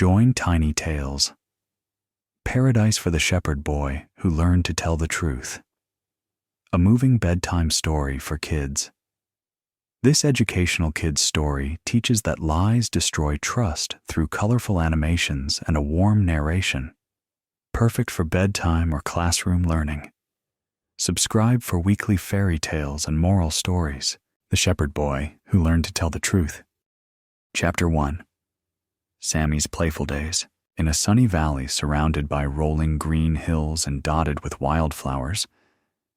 Join Tiny Tales. Paradise for the Shepherd Boy Who Learned to Tell the Truth. A moving bedtime story for kids. This educational kids' story teaches that lies destroy trust through colorful animations and a warm narration. Perfect for bedtime or classroom learning. Subscribe for weekly fairy tales and moral stories. The Shepherd Boy Who Learned to Tell the Truth. Chapter 1. Sammy's Playful Days. In a sunny valley surrounded by rolling green hills and dotted with wildflowers,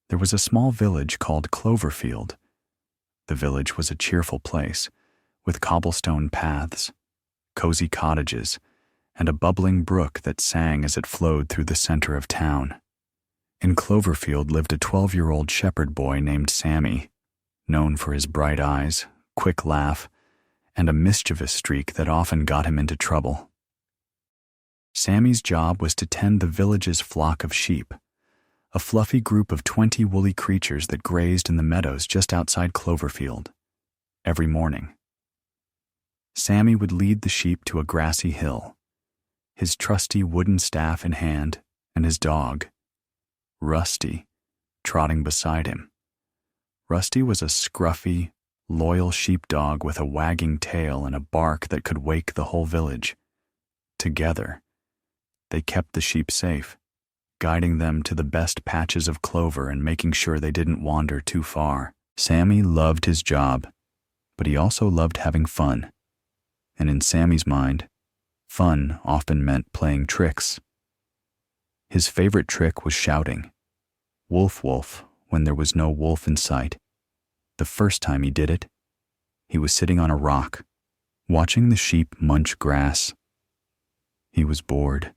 there was a small village called Cloverfield. The village was a cheerful place, with cobblestone paths, cozy cottages, and a bubbling brook that sang as it flowed through the center of town. In Cloverfield lived a 12-year-old shepherd boy named Sammy, known for his bright eyes, quick laugh, and a mischievous streak that often got him into trouble. Sammy's job was to tend the village's flock of sheep, a fluffy group of 20 woolly creatures that grazed in the meadows just outside Cloverfield. Every morning, Sammy would lead the sheep to a grassy hill, his trusty wooden staff in hand and his dog, Rusty, trotting beside him. Rusty was a scruffy, loyal sheepdog with a wagging tail and a bark that could wake the whole village. Together, they kept the sheep safe, guiding them to the best patches of clover and making sure they didn't wander too far. Sammy loved his job, but he also loved having fun. And in Sammy's mind, fun often meant playing tricks. His favorite trick was shouting, "Wolf, wolf," when there was no wolf in sight. The first time he did it, he was sitting on a rock, watching the sheep munch grass. He was bored,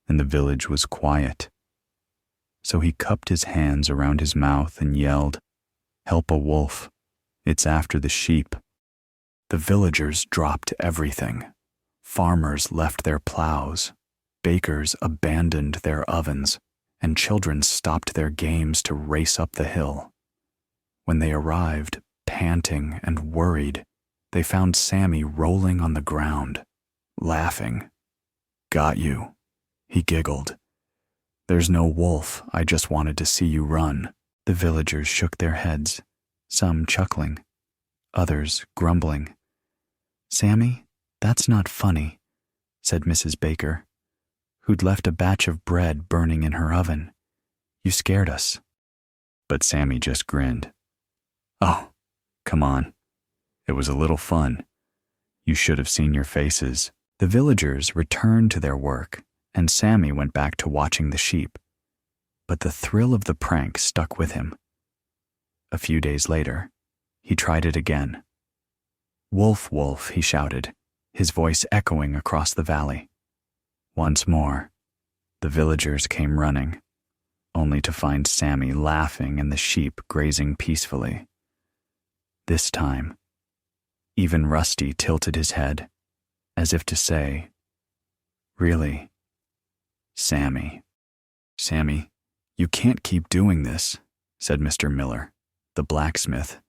and the village was quiet. So he cupped his hands around his mouth and yelled, "Help a wolf, it's after the sheep." The villagers dropped everything. Farmers left their plows, bakers abandoned their ovens, and children stopped their games to race up the hill. When they arrived, panting and worried, they found Sammy rolling on the ground, laughing. "Got you," he giggled. "There's no wolf, I just wanted to see you run." The villagers shook their heads, some chuckling, others grumbling. "Sammy, that's not funny," said Mrs. Baker, who'd left a batch of bread burning in her oven. "You scared us." But Sammy just grinned. "Oh, come on. It was a little fun. You should have seen your faces." The villagers returned to their work, and Sammy went back to watching the sheep. But the thrill of the prank stuck with him. A few days later, he tried it again. "Wolf, wolf," he shouted, his voice echoing across the valley. Once more, the villagers came running, only to find Sammy laughing and the sheep grazing peacefully. This time, even Rusty tilted his head, as if to say, "Really, Sammy." "Sammy, you can't keep doing this," said Mr. Miller, the blacksmith,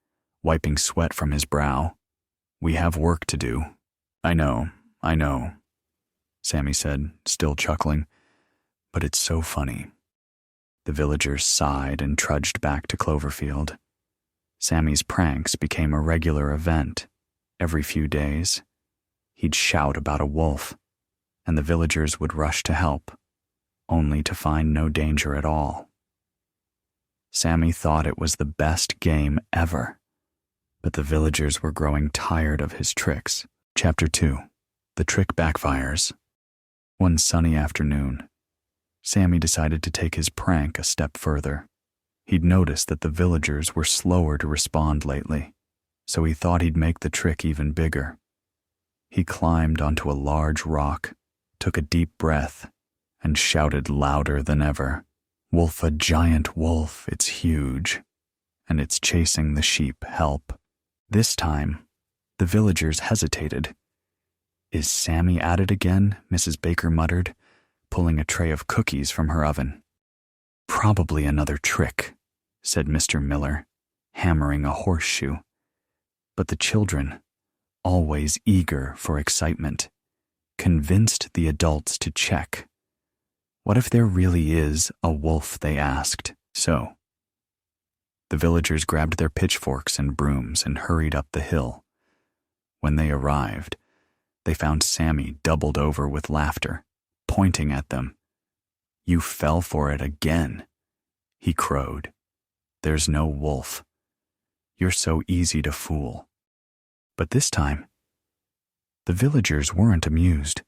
wiping sweat from his brow. "We have work to do." I know, Sammy said, still chuckling. "But it's so funny." The villagers sighed and trudged back to Cloverfield. Sammy's pranks became a regular event. Every few days, he'd shout about a wolf, and the villagers would rush to help, only to find no danger at all. Sammy thought it was the best game ever, but the villagers were growing tired of his tricks. Chapter 2. The Trick Backfires. One sunny afternoon, Sammy decided to take his prank a step further. He'd noticed that the villagers were slower to respond lately, so he thought he'd make the trick even bigger. He climbed onto a large rock, took a deep breath, and shouted louder than ever, "Wolf, a giant wolf, it's huge, and it's chasing the sheep, help." This time, the villagers hesitated. "Is Sammy at it again?" Mrs. Baker muttered, pulling a tray of cookies from her oven. "Probably another trick," said Mr. Miller, hammering a horseshoe. But the children, always eager for excitement, convinced the adults to check. What if there really is a wolf, they asked. So, the villagers grabbed their pitchforks and brooms and hurried up the hill. When they arrived, they found Sammy doubled over with laughter, pointing at them. "You fell for it again," he crowed. "There's no wolf. You're so easy to fool." But this time, the villagers weren't amused.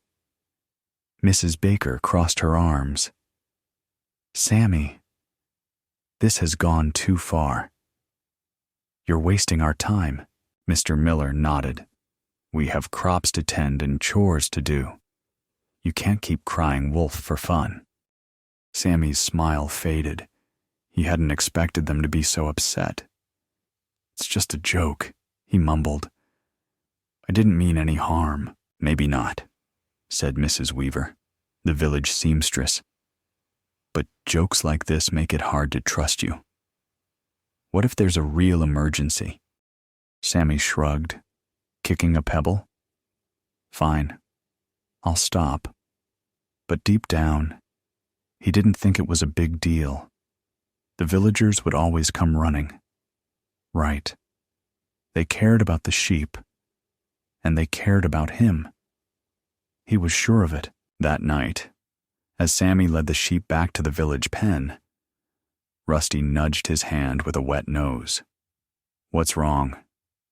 Mrs. Baker crossed her arms. "Sammy, this has gone too far." "You're wasting our time," Mr. Miller nodded. "We have crops to tend and chores to do. You can't keep crying wolf for fun." Sammy's smile faded. He hadn't expected them to be so upset. "It's just a joke," he mumbled. "I didn't mean any harm." "Maybe not," said Mrs. Weaver, the village seamstress. "But jokes like this make it hard to trust you. What if there's a real emergency?" Sammy shrugged. "Kicking a pebble? Fine, I'll stop." But deep down, he didn't think it was a big deal. The villagers would always come running. Right. They cared about the sheep, and they cared about him. He was sure of it. That night, as Sammy led the sheep back to the village pen, Rusty nudged his hand with a wet nose. "What's wrong,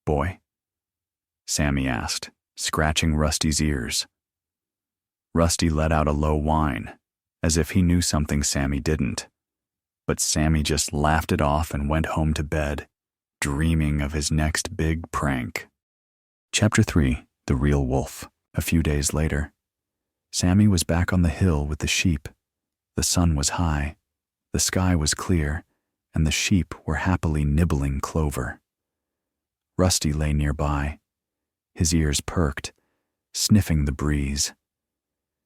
boy?" Sammy asked, scratching Rusty's ears. Rusty let out a low whine, as if he knew something Sammy didn't. But Sammy just laughed it off and went home to bed, dreaming of his next big prank. Chapter 3: The Real Wolf. A few days later, Sammy was back on the hill with the sheep. The sun was high, the sky was clear, and the sheep were happily nibbling clover. Rusty lay nearby, his ears perked, sniffing the breeze.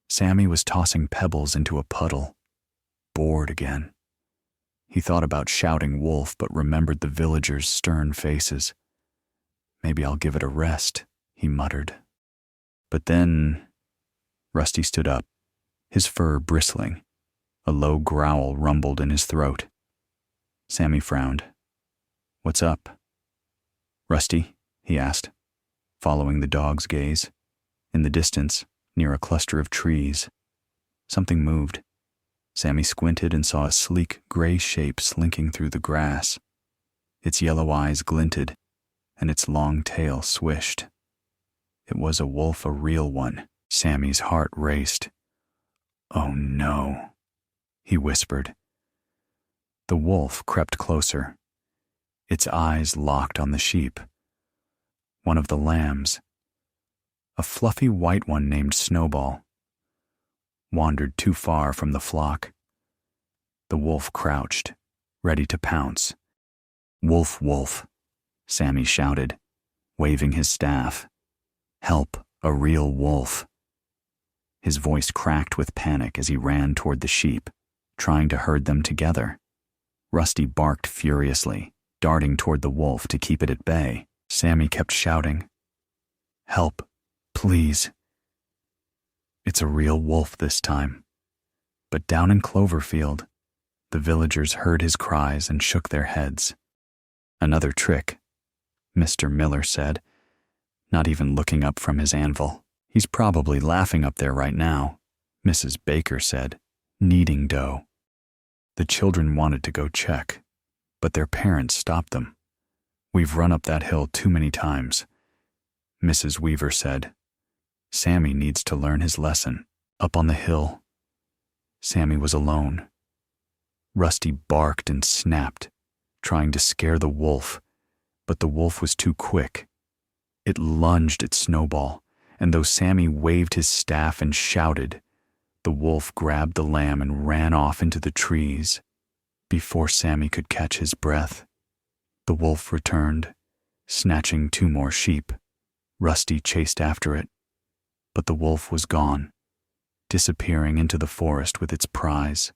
Sammy was tossing pebbles into a puddle, bored again. He thought about shouting wolf, but remembered the villagers' stern faces. "Maybe I'll give it a rest," he muttered. But then Rusty stood up, his fur bristling. A low growl rumbled in his throat. Sammy frowned. "What's up?" "Rusty?" he asked, following the dog's gaze. In the distance, near a cluster of trees, something moved. Sammy squinted and saw a sleek gray shape slinking through the grass. Its yellow eyes glinted, and its long tail swished. It was a wolf, a real one. Sammy's heart raced. "Oh no," he whispered. The wolf crept closer, its eyes locked on the sheep. One of the lambs, a fluffy white one named Snowball, wandered too far from the flock. The wolf crouched, ready to pounce. "Wolf, wolf," Sammy shouted, waving his staff. "Help, a real wolf." His voice cracked with panic as he ran toward the sheep, trying to herd them together. Rusty barked furiously, darting toward the wolf to keep it at bay. Sammy kept shouting, "Help, please." It's a real wolf this time. But down in Cloverfield, the villagers heard his cries and shook their heads. "Another trick," Mr. Miller said, not even looking up from his anvil. "He's probably laughing up there right now," Mrs. Baker said, kneading dough. The children wanted to go check, but their parents stopped them. "We've run up that hill too many times," Mrs. Weaver said. "Sammy needs to learn his lesson." Up on the hill, Sammy was alone. Rusty barked and snapped, trying to scare the wolf, but the wolf was too quick. It lunged at Snowball, and though Sammy waved his staff and shouted, the wolf grabbed the lamb and ran off into the trees. Before Sammy could catch his breath, the wolf returned, snatching 2 more sheep. Rusty chased after it, but the wolf was gone, disappearing into the forest with its prize.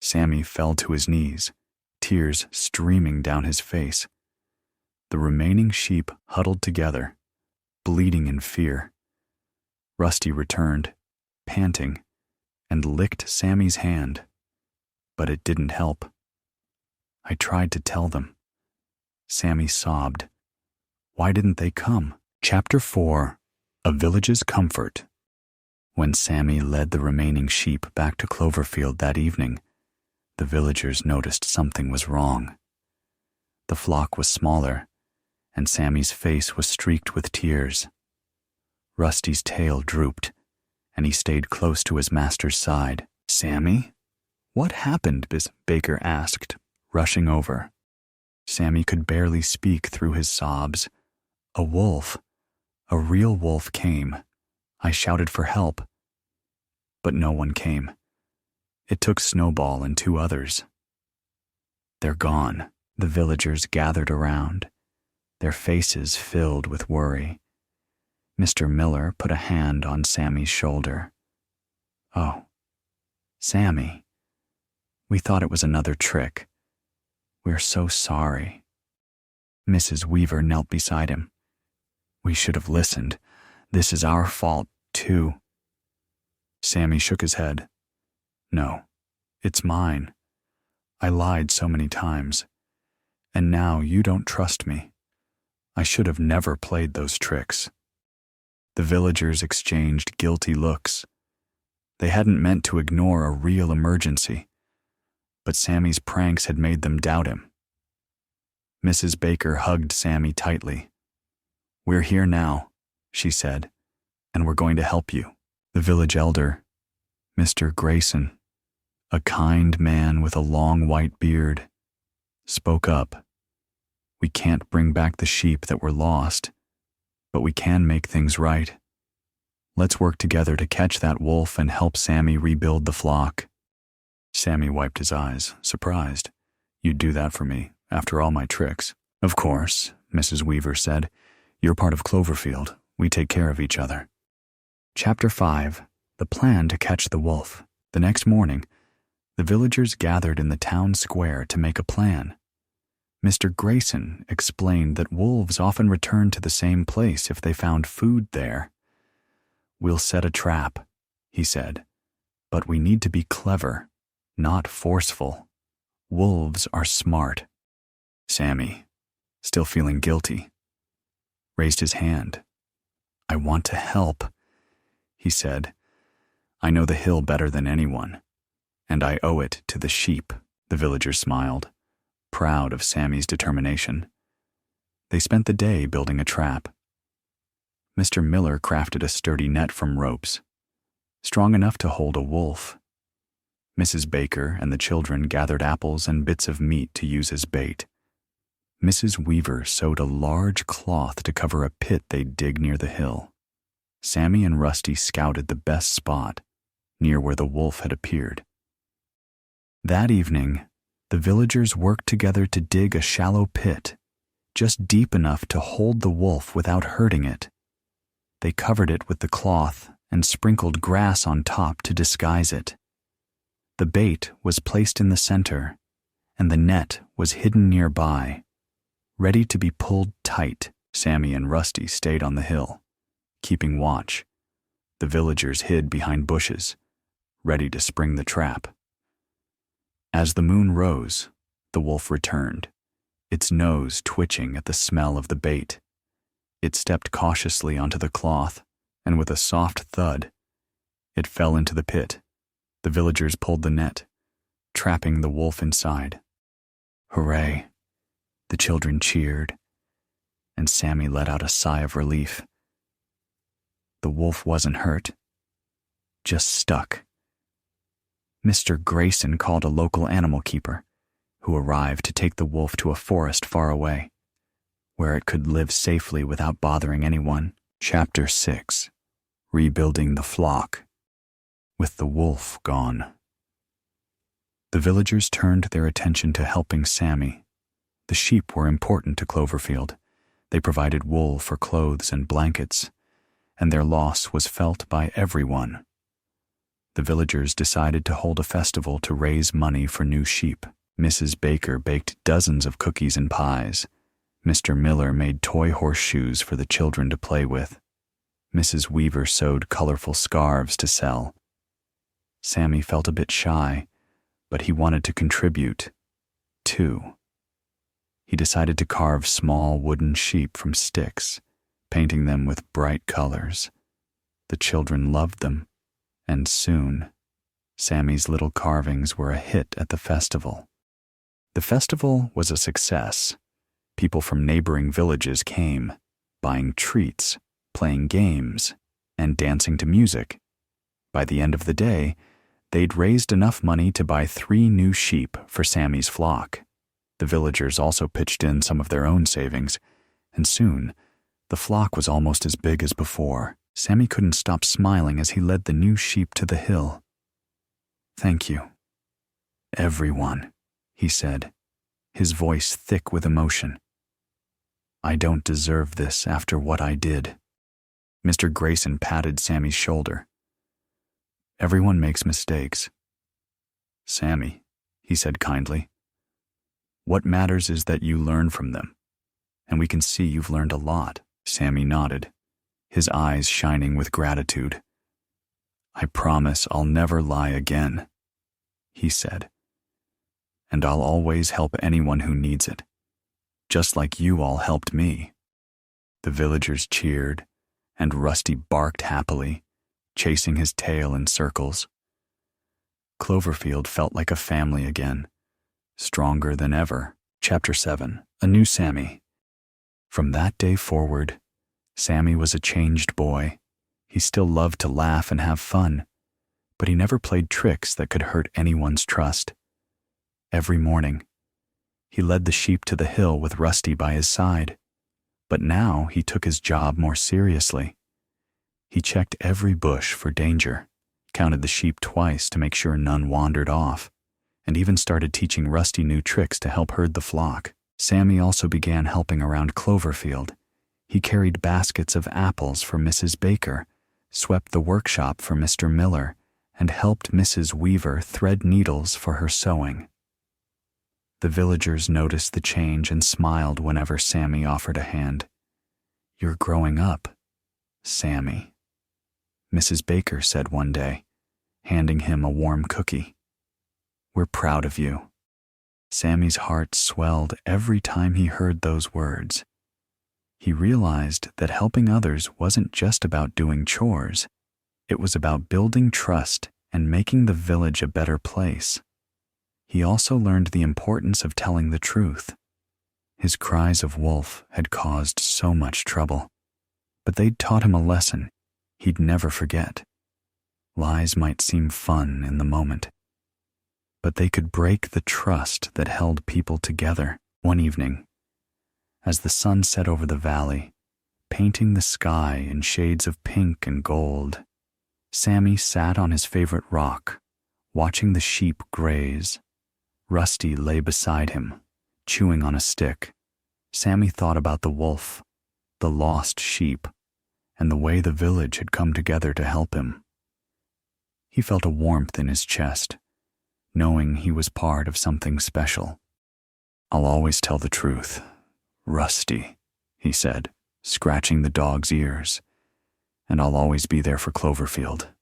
Sammy fell to his knees, tears streaming down his face. The remaining sheep huddled together, bleeding in fear. Rusty returned, panting, and licked Sammy's hand, but it didn't help. I tried to tell them. Sammy sobbed. Why didn't they come? Chapter 4. A Village's Comfort. When Sammy led the remaining sheep back to Cloverfield that evening, the villagers noticed something was wrong. The flock was smaller, and Sammy's face was streaked with tears. Rusty's tail drooped, and he stayed close to his master's side. Sammy? What happened? Baker asked, rushing over. Sammy could barely speak through his sobs. A wolf, a real wolf came. I shouted for help, but no one came. It took Snowball and 2 others. They're gone. The villagers gathered around, their faces filled with worry. Mr. Miller put a hand on Sammy's shoulder. Oh, Sammy, we thought it was another trick. We're so sorry. Mrs. Weaver knelt beside him. We should have listened. This is our fault, too. Sammy shook his head. No, it's mine. I lied so many times. And now you don't trust me. I should have never played those tricks. The villagers exchanged guilty looks. They hadn't meant to ignore a real emergency, but Sammy's pranks had made them doubt him. Mrs. Baker hugged Sammy tightly. We're here now, she said, and we're going to help you. The village elder, Mr. Grayson, a kind man with a long white beard, spoke up. We can't bring back the sheep that were lost, but we can make things right. Let's work together to catch that wolf and help Sammy rebuild the flock. Sammy wiped his eyes, surprised. You'd do that for me, after all my tricks. Of course, Mrs. Weaver said. You're part of Cloverfield. We take care of each other. Chapter 5. The Plan to Catch the Wolf. The next morning, the villagers gathered in the town square to make a plan. Mr. Grayson explained that wolves often returned to the same place if they found food there. We'll set a trap, he said, but we need to be clever, not forceful. Wolves are smart. Sammy, still feeling guilty, raised his hand. I want to help, he said. I know the hill better than anyone, and I owe it to the sheep. The villagers smiled, proud of Sammy's determination. They spent the day building a trap. Mr. Miller crafted a sturdy net from ropes, strong enough to hold a wolf. Mrs. Baker and the children gathered apples and bits of meat to use as bait. Mrs. Weaver sewed a large cloth to cover a pit they'd dig near the hill. Sammy and Rusty scouted the best spot, near where the wolf had appeared. That evening, the villagers worked together to dig a shallow pit, just deep enough to hold the wolf without hurting it. They covered it with the cloth and sprinkled grass on top to disguise it. The bait was placed in the center, and the net was hidden nearby, ready to be pulled tight. Sammy and Rusty stayed on the hill, keeping watch. The villagers hid behind bushes, ready to spring the trap. As the moon rose, the wolf returned, its nose twitching at the smell of the bait. It stepped cautiously onto the cloth, and with a soft thud, it fell into the pit. The villagers pulled the net, trapping the wolf inside. Hooray! The children cheered, and Sammy let out a sigh of relief. The wolf wasn't hurt, just stuck. Mr. Grayson called a local animal keeper, who arrived to take the wolf to a forest far away, where it could live safely without bothering anyone. Chapter 6. Rebuilding the Flock. With the wolf gone. The villagers turned their attention to helping Sammy. The sheep were important to Cloverfield. They provided wool for clothes and blankets, and their loss was felt by everyone. The villagers decided to hold a festival to raise money for new sheep. Mrs. Baker baked dozens of cookies and pies. Mr. Miller made toy horseshoes for the children to play with. Mrs. Weaver sewed colorful scarves to sell. Sammy felt a bit shy, but he wanted to contribute, too. He decided to carve small wooden sheep from sticks, painting them with bright colors. The children loved them, and soon, Sammy's little carvings were a hit at the festival. The festival was a success. People from neighboring villages came, buying treats, playing games, and dancing to music. By the end of the day, they'd raised enough money to buy 3 new sheep for Sammy's flock. The villagers also pitched in some of their own savings, and soon, the flock was almost as big as before. Sammy couldn't stop smiling as he led the new sheep to the hill. "Thank you, everyone," he said, his voice thick with emotion. "I don't deserve this after what I did." Mr. Grayson patted Sammy's shoulder. "Everyone makes mistakes. Sammy," he said kindly, "what matters is that you learn from them, and we can see you've learned a lot." Sammy nodded, his eyes shining with gratitude. "I promise I'll never lie again," he said, "and I'll always help anyone who needs it, just like you all helped me." The villagers cheered, and Rusty barked happily, chasing his tail in circles. Cloverfield felt like a family again, stronger than ever. Chapter 7. A New Sammy. From that day forward, Sammy was a changed boy. He still loved to laugh and have fun, but he never played tricks that could hurt anyone's trust. Every morning, he led the sheep to the hill with Rusty by his side, but now he took his job more seriously. He checked every bush for danger, counted the sheep twice to make sure none wandered off, and even started teaching Rusty new tricks to help herd the flock. Sammy also began helping around Cloverfield. He carried baskets of apples for Mrs. Baker, swept the workshop for Mr. Miller, and helped Mrs. Weaver thread needles for her sewing. The villagers noticed the change and smiled whenever Sammy offered a hand. "You're growing up, Sammy," Mrs. Baker said one day, handing him a warm cookie. "We're proud of you." Sammy's heart swelled every time he heard those words. He realized that helping others wasn't just about doing chores. It was about building trust and making the village a better place. He also learned the importance of telling the truth. His cries of wolf had caused so much trouble, but they'd taught him a lesson he'd never forget. Lies might seem fun in the moment, but they could break the trust that held people together. One evening, as the sun set over the valley, painting the sky in shades of pink and gold, Sammy sat on his favorite rock, watching the sheep graze. Rusty lay beside him, chewing on a stick. Sammy thought about the wolf, the lost sheep, and the way the village had come together to help him. He felt a warmth in his chest, knowing he was part of something special. "I'll always tell the truth, Rusty," he said, scratching the dog's ears. "And I'll always be there for Cloverfield,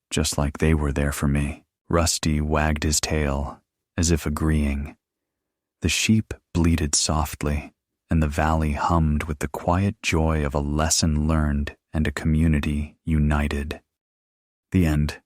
just like they were there for me." Rusty wagged his tail, as if agreeing. The sheep bleated softly, and the valley hummed with the quiet joy of a lesson learned and a community united. The end.